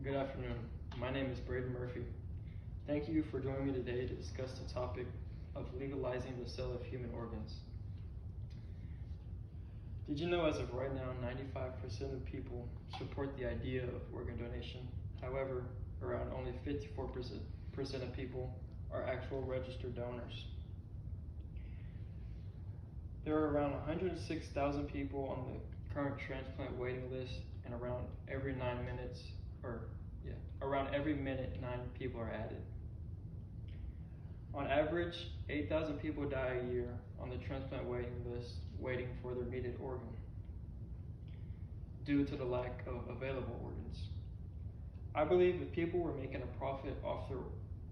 Good afternoon. My name is Braden Murphy. Thank you for joining me today to discuss the topic of legalizing the sale of human organs. Did you know as of right now, 95% of people support the idea of organ donation? However, around only 54% of people are actual registered donors. There are around 106,000 people on the current transplant waiting list, and around every minute 9 people are added. On average, 8,000 people die a year on the transplant waiting list waiting for their needed organ due to the lack of available organs. I believe if people were making a profit off their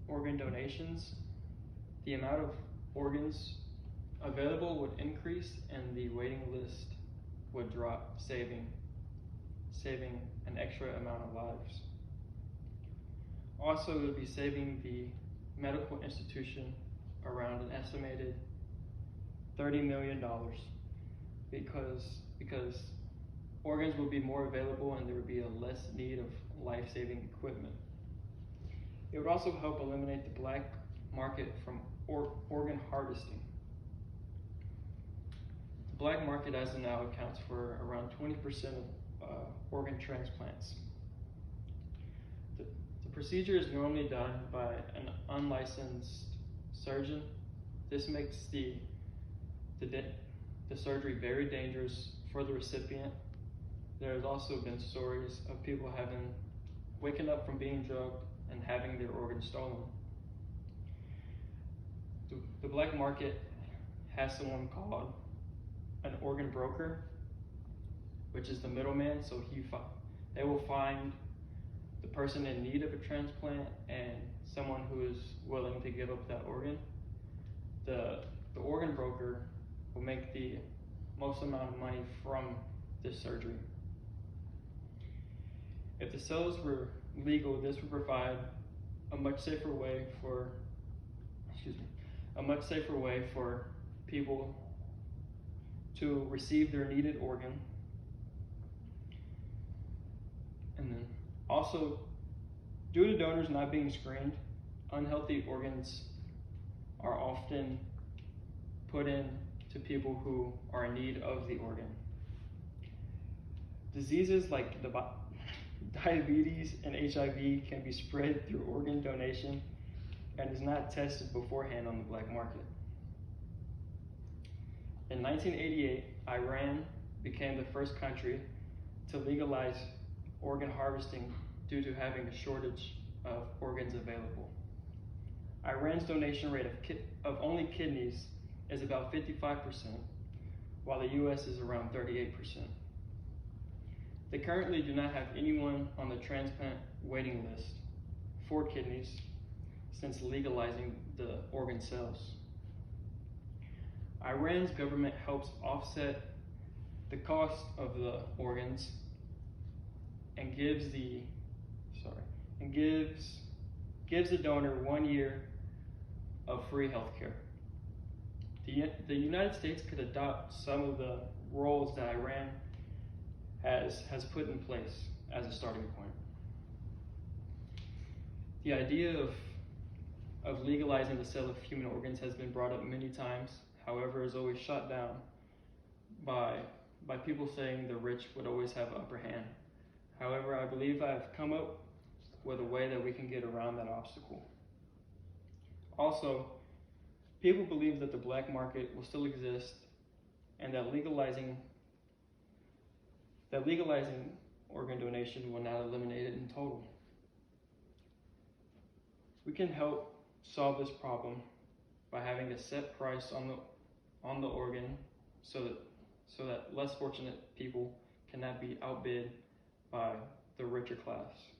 organ donations, the amount of organs available would increase and the waiting list would drop, saving an extra amount of lives. Also, it would be saving the medical institution around an estimated $30 million because organs will be more available and there would be a less need of life-saving equipment. It would also help eliminate the black market from organ harvesting. The black market as of now accounts for around 20% of organ transplants. The procedure is normally done by an unlicensed surgeon. This makes the surgery very dangerous for the recipient. There has also been stories of people waking up from being drugged and having their organs stolen. The black market has someone called an organ broker, which is the middleman. So they will find the person in need of a transplant and someone who is willing to give up that organ. The organ broker will make the most amount of money from this surgery. If the sales were legal, this would provide a much safer way for people to receive their needed organ. And then also, due to donors not being screened, unhealthy organs are often put in to people who are in need of the organ. Diseases like diabetes and HIV can be spread through organ donation and is not tested beforehand on the black market. In 1988, Iran became the first country to legalize organ harvesting due to having a shortage of organs available. Iran's donation rate of only kidneys is about 55%, while the US is around 38%. They currently do not have anyone on the transplant waiting list for kidneys since legalizing the organ sales. Iran's government helps offset the cost of the organs and gives the donor 1 year of free health care. The United States could adopt some of the roles that Iran has put in place as a starting point. The idea of legalizing the sale of human organs has been brought up many times, however, is always shot down by people saying the rich would always have upper hand. However, I believe I've come up with a way that we can get around that obstacle. Also, people believe that the black market will still exist and that legalizing organ donation will not eliminate it in total. We can help solve this problem by having a set price on the organ so that less fortunate people cannot be outbid by the richer class.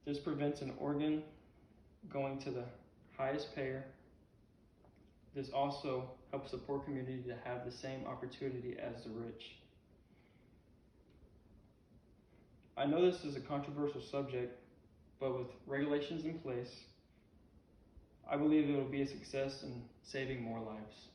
This prevents an organ going to the highest payer. This also helps the poor community to have the same opportunity as the rich. I know this is a controversial subject, but with regulations in place, I believe it will be a success in saving more lives.